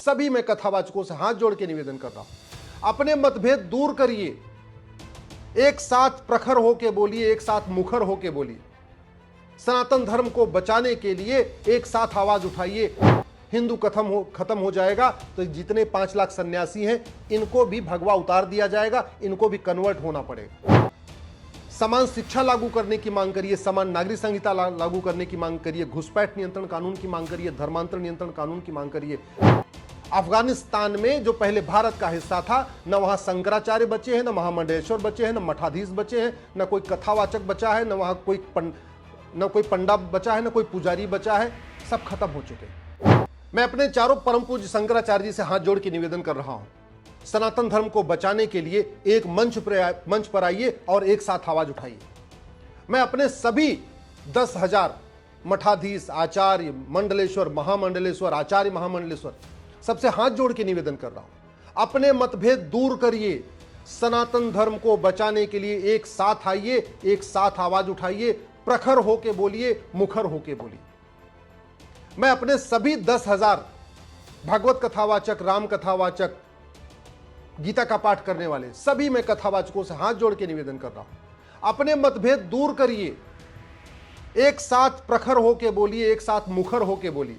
सभी मैं कथावाचकों से हाथ जोड़ के निवेदन कर रहा हूं, अपने मतभेद दूर करिए, एक साथ प्रखर होके बोलिए, एक साथ मुखर होके बोलिए। सनातन धर्म को बचाने के लिए एक साथ आवाज उठाइए। हिंदू खत्म हो जाएगा तो जितने 5 लाख सन्यासी हैं इनको भी भगवा उतार दिया जाएगा, इनको भी कन्वर्ट होना पड़ेगा। समान शिक्षा लागू करने की मांग करिए, समान नागरिक संहिता लागू करने की मांग करिए, घुसपैठ नियंत्रण कानून की मांग करिए, धर्मांतर नियंत्रण कानून की मांग करिए। अफगानिस्तान में जो पहले भारत का हिस्सा था, न वहां शंकराचार्य बचे हैं, न महामंडलेश्वर बचे हैं, न मठाधीश बचे हैं, न कोई कथावाचक बचा है, न वहां कोई पंडा बचा है, न कोई पुजारी बचा है, सब खत्म हो चुके हैं। मैं अपने चारों परम पूज्य शंकराचार्य जी से हाथ जोड़ के निवेदन कर रहा हूं, सनातन धर्म को बचाने के लिए एक मंच पर आइए और एक साथ आवाज उठाइए। मैं अपने सभी 10,000 मठाधीश, आचार्य, मंडलेश्वर, महामंडलेश्वर, आचार्य महामंडलेश्वर सबसे हाथ जोड़ के निवेदन कर रहा हूं, अपने मतभेद दूर करिए, सनातन धर्म को बचाने के लिए एक साथ आइए, एक साथ आवाज उठाइए, प्रखर होके बोलिए, मुखर होके बोलिए। मैं अपने सभी 10,000 भागवत कथावाचक, राम कथावाचक, गीता का पाठ करने वाले सभी मैं कथावाचकों से हाथ जोड़ के निवेदन कर रहा हूं, अपने मतभेद दूर करिए, एक साथ प्रखर होके बोलिए, एक साथ मुखर होके बोलिए।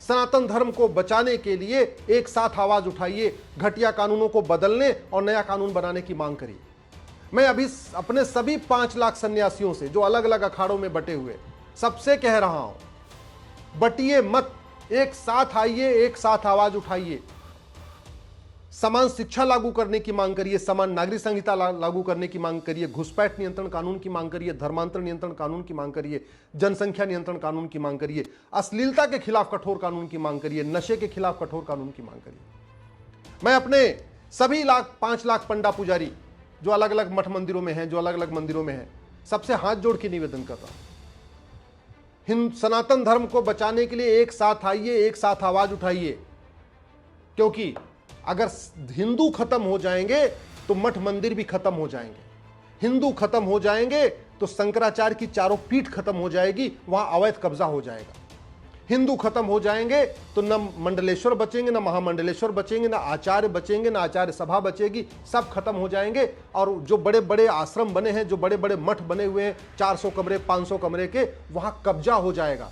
सनातन धर्म को बचाने के लिए एक साथ आवाज उठाइए, घटिया कानूनों को बदलने और नया कानून बनाने की मांग करिए। मैं अभी अपने सभी 5 लाख सन्यासियों से जो अलग अलग अखाड़ों में बटे हुए सबसे कह रहा हूं, बटिए मत, एक साथ आइए, एक साथ आवाज उठाइए। समान शिक्षा लागू करने की मांग करिए, समान नागरिक संहिता लागू करने की मांग करिए, घुसपैठ नियंत्रण कानून की मांग करिए, धर्मांतर नियंत्रण कानून की मांग करिए, जनसंख्या नियंत्रण कानून की मांग करिए, अश्लीलता के खिलाफ कठोर कानून की मांग करिए, नशे के खिलाफ कठोर कानून की मांग करिए। मैं अपने सभी 5 लाख पंडा पुजारी जो अलग अलग मठ मंदिरों में हैं, जो अलग अलग मंदिरों में हैं, सबसे हाथ जोड़ के निवेदन कर रहा हूं, सनातन धर्म को बचाने के लिए एक साथ आइए, एक साथ आवाज उठाइए। क्योंकि अगर हिंदू खत्म हो जाएंगे तो मठ मंदिर भी खत्म हो जाएंगे, हिंदू खत्म हो जाएंगे तो शंकराचार्य की चारों पीठ खत्म हो जाएगी, वहां अवैध कब्जा हो जाएगा। हिंदू खत्म हो जाएंगे तो न मंडलेश्वर बचेंगे, न महामंडलेश्वर बचेंगे, न आचार्य बचेंगे, न आचार्य सभा बचेगी, सब खत्म हो जाएंगे। और जो बड़े बड़े आश्रम बने हैं, जो बड़े बड़े मठ बने हुए हैं 400 कमरे, 500 कमरे के, वहां कब्जा हो जाएगा।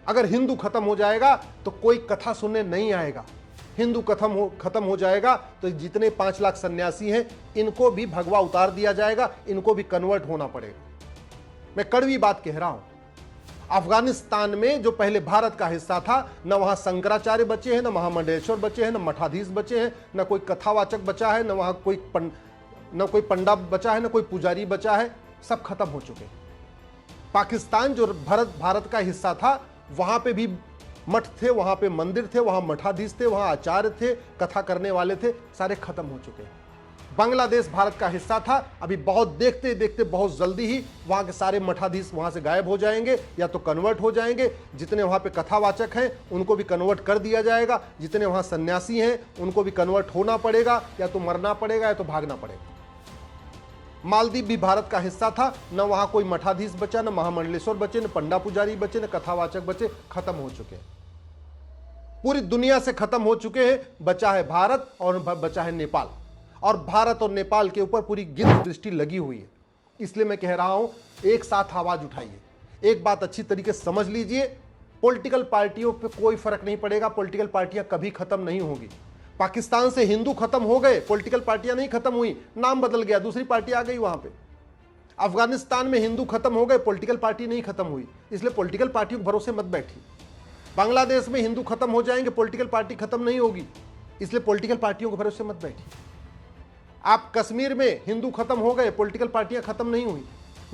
अगर हिंदू खत्म हो जाएगा तो कोई कथा सुनने नहीं आएगा। हिंदू खत्म हो जाएगा तो जितने 5 लाख सन्यासी हैं इनको भी भगवा उतार दिया जाएगा, इनको भी कन्वर्ट होना पड़ेगा। मैं कड़वी बात कह रहा हूं, अफगानिस्तान में जो पहले भारत का हिस्सा था, न वहां शंकराचार्य बचे हैं, न महामंडलेश्वर बचे हैं, न मठाधीश बचे हैं, न कोई कथावाचक बचा है, न वहां कोई पंडा बचा है, न कोई पुजारी बचा है, सब खत्म हो चुके। पाकिस्तान जो भारत का हिस्सा था, वहां पे भी मठ थे, वहां पे मंदिर थे, वहां मठाधीश थे, वहां आचार्य थे, कथा करने वाले थे, सारे खत्म हो चुके हैं। बांग्लादेश भारत का हिस्सा था, अभी बहुत देखते देखते बहुत जल्दी ही वहां के सारे मठाधीश वहां से गायब हो जाएंगे या तो कन्वर्ट हो जाएंगे। जितने वहां पे कथावाचक हैं उनको भी कन्वर्ट कर दिया जाएगा, जितने वहां सन्यासी हैं उनको भी कन्वर्ट होना पड़ेगा, या तो मरना पड़ेगा या तो भागना पड़ेगा। मालदीव भी भारत का हिस्सा था, न वहां कोई मठाधीश बचा, न महामंडलेश्वर बचे, न पंडा पुजारी बचे, न कथावाचक बचे, खत्म हो चुके हैं, पूरी दुनिया से खत्म हो चुके हैं। बचा है भारत और बचा है नेपाल, और भारत और नेपाल के ऊपर पूरी गिद्ध दृष्टि लगी हुई है। इसलिए मैं कह रहा हूं, एक साथ आवाज उठाइए। एक बात अच्छी तरीके से समझ लीजिए, पॉलिटिकल पार्टियों पे कोई फर्क नहीं पड़ेगा, पॉलिटिकल पार्टियां कभी खत्म नहीं होगी। पाकिस्तान से हिंदू खत्म हो गए, पॉलिटिकल पार्टियां नहीं खत्म हुई, नाम बदल गया, दूसरी पार्टी आ गई वहां पे। अफगानिस्तान में हिंदू खत्म हो गए, पॉलिटिकल पार्टी नहीं खत्म हुई, इसलिए पॉलिटिकल पार्टियों के भरोसे मत बैठिए। बांग्लादेश में हिंदू खत्म हो जाएंगे, पॉलिटिकल पार्टी खत्म नहीं होगी, इसलिए पॉलिटिकल पार्टियों के भरोसे मत बैठिए। आप कश्मीर में हिंदू खत्म हो गए, पॉलिटिकल पार्टियां खत्म नहीं हुई।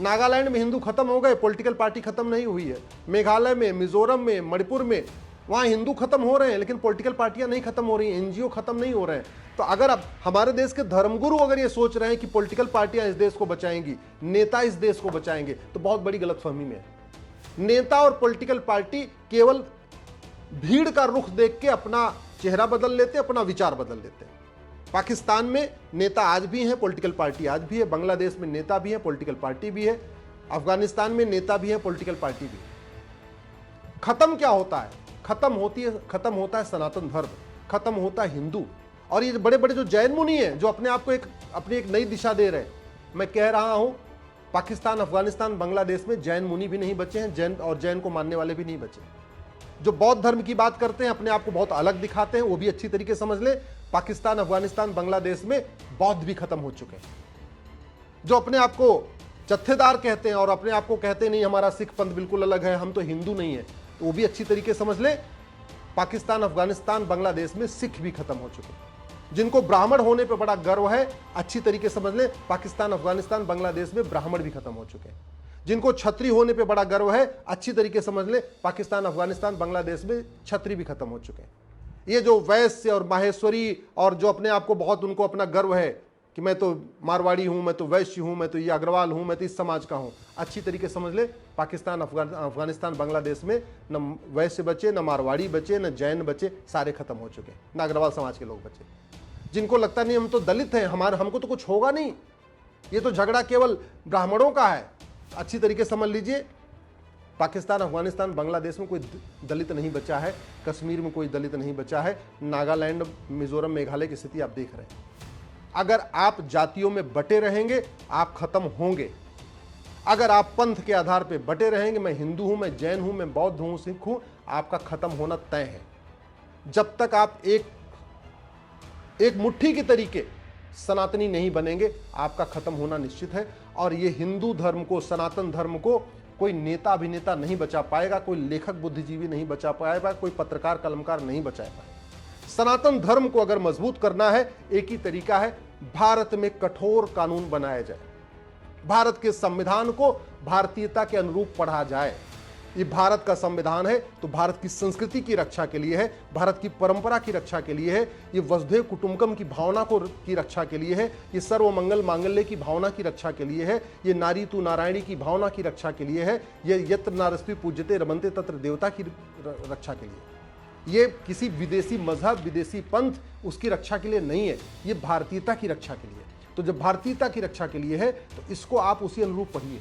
नागालैंड में हिंदू खत्म हो गए, पॉलिटिकल पार्टी खत्म नहीं हुई है। मेघालय में, मिजोरम में, मणिपुर में, वहां हिंदू खत्म हो रहे हैं, लेकिन पॉलिटिकल पार्टियां नहीं खत्म हो रही, एनजीओ खत्म नहीं हो रहे हैं। तो अगर अब हमारे देश के धर्मगुरु अगर ये सोच रहे हैं कि पॉलिटिकल पार्टियां इस देश को बचाएंगी, नेता इस देश को बचाएंगे, तो बहुत बड़ी गलतफहमी में है। नेता और पॉलिटिकल पार्टी केवल भीड़ का रुख देख के अपना चेहरा बदल लेते, अपना विचार बदल लेते हैं। पाकिस्तान में नेता आज भी हैं, पॉलिटिकल पार्टी आज भी है। बांग्लादेश में नेता भी है, पॉलिटिकल पार्टी भी है। अफगानिस्तान में नेता भी है, पॉलिटिकल पार्टी भी है। खत्म क्या होता है? खत्म होता है सनातन धर्म, खत्म होता है हिंदू। और ये बड़े बड़े जो जैन मुनि हैं जो अपने आप को अपनी एक नई दिशा दे रहे हैं, मैं कह रहा हूं पाकिस्तान, अफगानिस्तान, बांग्लादेश में जैन मुनि भी नहीं बचे हैं, जैन को मानने वाले भी नहीं बचे। जो बौद्ध धर्म की बात करते हैं, अपने आप को बहुत अलग दिखाते हैं, वो भी अच्छी तरीके से समझ ले, पाकिस्तान, अफगानिस्तान, बांग्लादेश में बौद्ध भी खत्म हो चुके हैं। जो अपने आप को जत्थेदार कहते हैं और अपने आप को कहते हैं नहीं हमारा सिख पंथ बिल्कुल अलग है, हम तो हिंदू नहीं है, तो वो भी अच्छी तरीके से समझ ले, पाकिस्तान, अफगानिस्तान, बांग्लादेश में सिख भी खत्म हो चुके हैं। जिनको ब्राह्मण होने पे बड़ा गर्व है, अच्छी तरीके समझ ले, पाकिस्तान, अफगानिस्तान, बांग्लादेश में ब्राह्मण भी खत्म हो चुके हैं। जिनको छत्री होने पे बड़ा गर्व है, अच्छी तरीके समझ ले, पाकिस्तान, अफगानिस्तान, बांग्लादेश में छत्री भी खत्म हो चुके हैं। ये जो वैश्य और माहेश्वरी और जो अपने आप को बहुत उनको अपना गर्व है कि मैं तो मारवाड़ी हूं, मैं तो वैश्य हूं, मैं तो ये अग्रवाल हूं, मैं तो इस समाज का हूं, अच्छी तरीके समझ ले, पाकिस्तान, अफगानिस्तान, बांग्लादेश में न वैश्य बचे, न मारवाड़ी बचे, न जैन बचे, सारे खत्म हो चुके हैं, न अग्रवाल समाज के लोग बचे। जिनको लगता नहीं हम तो दलित हैं, हमको तो कुछ होगा नहीं, ये तो झगड़ा केवल ब्राह्मणों का है, अच्छी तरीके समझ लीजिए, पाकिस्तान, अफगानिस्तान, बांग्लादेश में कोई दलित नहीं बचा है, कश्मीर में कोई दलित नहीं बचा है, नागालैंड, मिजोरम, मेघालय की स्थिति आप देख रहे हैं। अगर आप जातियों में बटे रहेंगे आप खत्म होंगे। अगर आप पंथ के आधार पर बटे रहेंगे, मैं हिंदू हूं, मैं जैन हूं, मैं बौद्ध हूं, सिख हूं, आपका खत्म होना तय है। जब तक आप एक मुट्ठी के तरीके सनातनी नहीं बनेंगे, आपका खत्म होना निश्चित है। और ये हिंदू धर्म को, सनातन धर्म को कोई नेता अभिनेता नहीं बचा पाएगा, कोई लेखक बुद्धिजीवी नहीं बचा पाएगा, कोई पत्रकार कलमकार नहीं बचा पाएगा। सनातन धर्म को अगर मजबूत करना है, एक ही तरीका है, भारत में कठोर कानून बनाया जाए, भारत के संविधान को भारतीयता के अनुरूप पढ़ा जाए। ये भारत का संविधान है तो भारत की संस्कृति की रक्षा के लिए है, भारत की परंपरा की रक्षा के लिए है, ये वसुधैव कुटुंबकम की भावना की रक्षा के लिए है, ये सर्वमंगल मांगल्य की भावना की रक्षा के लिए है, ये नारी तू नारायणी की भावना की रक्षा के लिए है, ये यत्र नारस्वी पूज्यते रमन्ते तत्र देवता की रक्षा के लिए। ये किसी विदेशी मजहब, विदेशी पंथ उसकी रक्षा के लिए नहीं है, ये भारतीयता की रक्षा के लिए। तो जब भारतीयता की रक्षा के लिए है तो इसको आप उसी अनुरूप पढ़िए।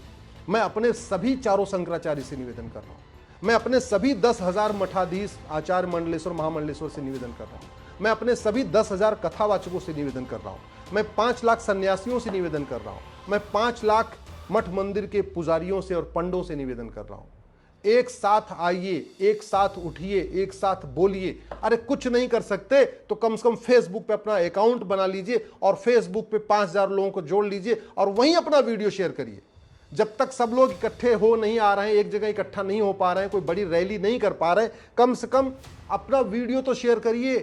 मैं अपने सभी चारों शंकराचार्य से निवेदन कर रहा हूं, मैं अपने सभी 10,000 मठाधीश, आचार्य मंडलेश्वर, महामंडलेश्वर से निवेदन कर रहा हूं, मैं अपने सभी 10,000 कथावाचकों से निवेदन कर रहा हूं, मैं 5 लाख सन्यासियों से निवेदन कर रहा हूं, मैं 5 लाख मठ मंदिर के पुजारियों से और पंडों से निवेदन कर रहा हूं। एक साथ आइए, एक साथ उठिए, एक साथ बोलिए। अरे कुछ नहीं कर सकते तो कम से कम फेसबुक पे अपना अकाउंट बना लीजिए और फेसबुक पे 5,000 लोगों को जोड़ लीजिए और वहीं अपना वीडियो शेयर करिए। जब तक सब लोग इकट्ठे हो नहीं आ रहे हैं, एक जगह इकट्ठा नहीं हो पा रहे हैं, कोई बड़ी रैली नहीं कर पा रहे हैं, कम से कम अपना वीडियो तो शेयर करिए।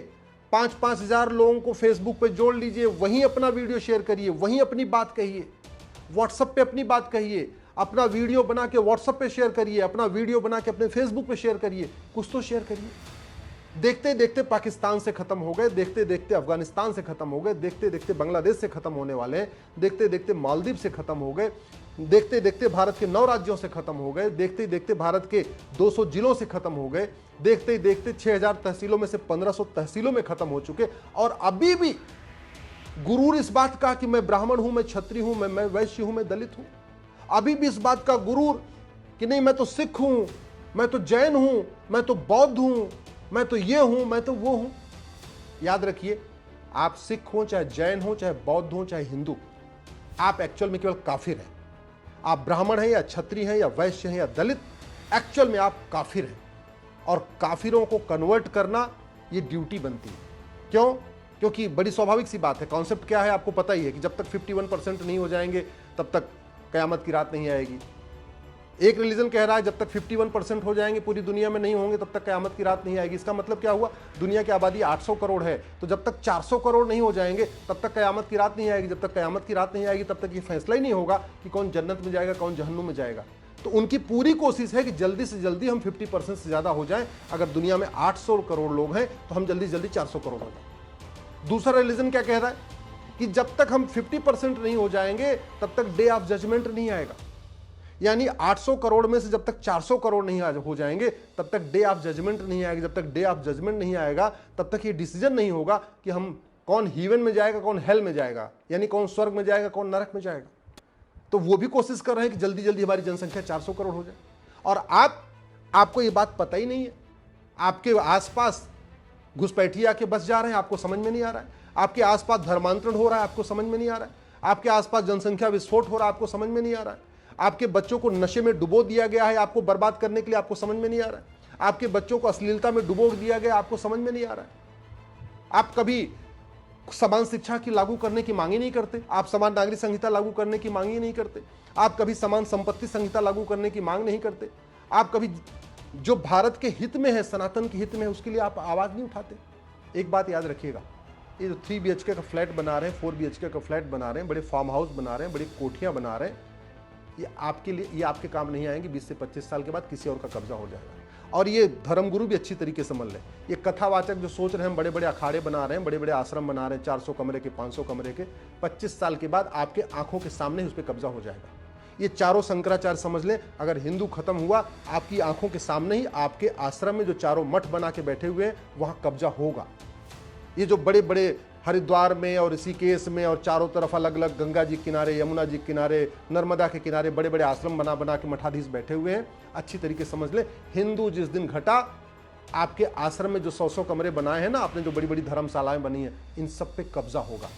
5-5 हजार लोगों को फेसबुक पे जोड़ लीजिए, वहीं अपना वीडियो शेयर करिए, वहीं अपनी बात कहिए, व्हाट्सएप पे अपनी बात कहिए, अपना वीडियो बना के व्हाट्सएप पे शेयर करिए, अपना वीडियो बना के अपने फेसबुक पे शेयर करिए, कुछ तो शेयर करिए। देखते देखते पाकिस्तान से खत्म हो गए, देखते देखते अफगानिस्तान से खत्म हो गए, देखते देखते बांग्लादेश से खत्म होने वाले हैं, देखते देखते मालदीव से खत्म हो गए, देखते देखते भारत के 9 राज्यों से खत्म हो गए, देखते देखते भारत के 200 जिलों से खत्म हो गए, देखते देखते 6,000 तहसीलों में से 1,500 तहसीलों में खत्म हो चुके। और अभी भी गुरूर इस बात का कि मैं ब्राह्मण हूं, मैं क्षत्रिय हूं, मैं वैश्य हूं, मैं दलित हूं, अभी भी इस बात का गुरूर कि नहीं मैं तो सिख हूं, मैं तो जैन हूं, मैं तो बौद्ध हूं, मैं तो ये हूं, मैं तो वो हूं। याद रखिए, आप सिख हो, चाहे जैन हो, चाहे बौद्ध हो, चाहे हिंदू, आप एक्चुअल में केवल काफिर हैं। आप ब्राह्मण हैं या क्षत्रिय हैं या वैश्य हैं या दलित, एक्चुअल में आप काफिर हैं। और काफिरों को कन्वर्ट करना ये ड्यूटी बनती है। क्यों? क्योंकि बड़ी स्वाभाविक सी बात है। कॉन्सेप्ट क्या है आपको पता ही है कि जब तक 51% नहीं हो जाएंगे तब तक कयामत की रात नहीं आएगी। एक रिलीजन कह रहा है जब तक 51% हो जाएंगे, पूरी दुनिया में नहीं होंगे, तब तक कयामत की रात नहीं आएगी। इसका मतलब क्या हुआ? दुनिया की आबादी 800 करोड़ है, तो जब तक 400 करोड़ नहीं हो जाएंगे तब तक कयामत की रात नहीं आएगी। जब तक कयामत की रात नहीं आएगी तब तक ये फैसला ही नहीं होगा कि कौन जन्नत में जाएगा, कौन जहन्नुम में जाएगा। तो उनकी पूरी कोशिश है कि जल्दी से जल्दी हम 50% से ज्यादा हो जाएं। अगर दुनिया में 800 करोड़ लोग हैं तो हम जल्दी जल्दी 400 करोड़ हो जाए। दूसरा रिलीजन क्या कह रहा है कि जब तक हम 50% नहीं हो जाएंगे तब तक डे ऑफ जजमेंट नहीं आएगा। यानी 800 करोड़ में से जब तक 400 करोड़ नहीं हो जाएंगे तब तक डे ऑफ जजमेंट नहीं आएगा। जब तक डे ऑफ जजमेंट नहीं आएगा तब तक ये डिसीजन नहीं होगा कि हम कौन हीवन में जाएगा, कौन हेल में जाएगा, यानी कौन स्वर्ग में जाएगा, कौन नरक में जाएगा। तो वो भी कोशिश कर रहे हैं कि जल्दी जल्दी हमारी जनसंख्या 400 करोड़ हो जाए। और आपको ये बात पता ही नहीं है आपके आसपास घुसपैठिए आके बस जा रहे हैं, आपको समझ में नहीं आ रहा है। आपके आसपास धर्मांतरण हो रहा है, आपको समझ में नहीं आ रहा है। आपके आसपास जनसंख्या विस्फोट हो रहा है, आपको समझ में नहीं आ रहा है। आपके बच्चों को नशे में डुबो दिया गया है आपको बर्बाद करने के लिए, आपको समझ में नहीं आ रहा है। आपके बच्चों को अश्लीलता में डुबो दिया गया, आपको समझ में नहीं आ रहा है। आप कभी समान शिक्षा की लागू करने की मांग ही नहीं करते, आप समान नागरिक संहिता लागू करने की मांग ही नहीं करते, आप कभी समान संपत्ति संहिता लागू करने की मांग नहीं करते, आप कभी जो भारत के हित में है, सनातन के हित में है, उसके लिए आप आवाज नहीं उठाते। एक बात याद रखिएगा, ये जो 3 BHK का फ्लैट बना रहे हैं, 4 BHK का फ्लैट बना रहे हैं, बड़े फार्म हाउस बना रहे हैं, बड़ी कोठियां बना रहे हैं, ये आपके लिए, ये आपके काम नहीं आएंगे। 20 से 25 साल के बाद किसी और का कब्जा हो जाएगा। और ये धर्मगुरु भी अच्छी तरीके से मान लें, ये कथावाचक जो सोच रहे हैं, बड़े बड़े अखाड़े बना रहे हैं, बड़े बड़े आश्रम बना रहे हैं, 400 कमरे के, 500 कमरे के, 25 साल के बाद आपके आंखों के सामने ही उस पर कब्जा हो जाएगा। ये चारों शंकराचार्य समझ लें, अगर हिंदू खत्म हुआ, आपकी आंखों के सामने ही आपके आश्रम में जो चारों मठ बना के बैठे हुए हैं, वहां कब्जा होगा। ये जो बड़े बड़े हरिद्वार में और ऋषिकेश में और चारों तरफ अलग अलग गंगा जी किनारे, यमुना जी किनारे, नर्मदा के किनारे बड़े बड़े आश्रम बना बना के मठाधीश बैठे हुए हैं, अच्छी तरीके समझ ले, हिंदू जिस दिन घटा, आपके आश्रम में जो 100 कमरे बनाए हैं ना आपने, जो बड़ी बड़ी धर्मशालाएं बनी हैं, इन सब पे कब्जा होगा।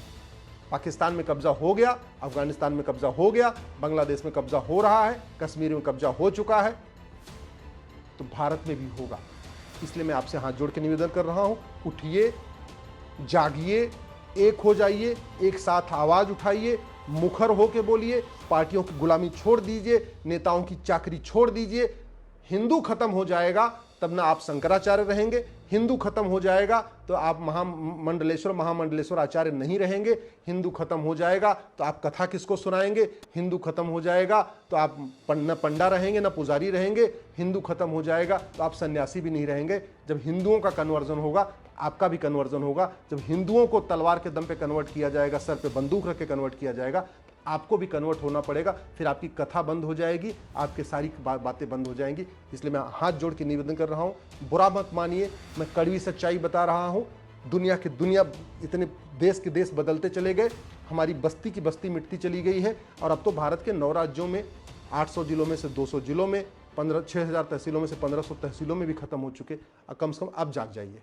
पाकिस्तान में कब्जा हो गया, अफगानिस्तान में कब्जा हो गया, बांग्लादेश में कब्जा हो रहा है, कश्मीर में कब्जा हो चुका है, तो भारत में भी होगा। इसलिए मैं आपसे हाथ जोड़ के निवेदन कर रहा हूं, उठिए, जागिए, एक हो जाइए, एक साथ आवाज उठाइए, मुखर होके बोलिए, पार्टियों की गुलामी छोड़ दीजिए, नेताओं की चाकरी छोड़ दीजिए। हिंदू खत्म हो जाएगा तब ना आप शंकराचार्य रहेंगे, हिंदू खत्म हो जाएगा तो आप महामंडलेश्वर आचार्य नहीं रहेंगे, हिंदू खत्म हो जाएगा तो आप कथा किसको सुनाएंगे, हिंदू खत्म हो जाएगा तो आप न पंडा रहेंगे न पुजारी रहेंगे, हिंदू खत्म हो जाएगा तो आप सन्यासी भी नहीं रहेंगे। जब हिंदुओं का कन्वर्जन होगा, आपका भी कन्वर्जन होगा। जब हिंदुओं को तलवार के दम पे कन्वर्ट किया जाएगा, सर पे बंदूक रख के कन्वर्ट किया जाएगा, आपको भी कन्वर्ट होना पड़ेगा। फिर आपकी कथा बंद हो जाएगी, आपके सारी बातें बंद हो जाएंगी। इसलिए मैं हाथ जोड़ के निवेदन कर रहा हूँ, बुरा मत मानिए, मैं कड़वी सच्चाई बता रहा हूँ। दुनिया इतने देश के देश बदलते चले गए, हमारी बस्ती की बस्ती मिटती चली गई है, और अब तो भारत के 9 राज्यों में 800 जिलों में से 200 जिलों में 6000 तहसीलों में से 1500 तहसीलों में भी खत्म हो चुके। कम से कम अब जाग जाइए।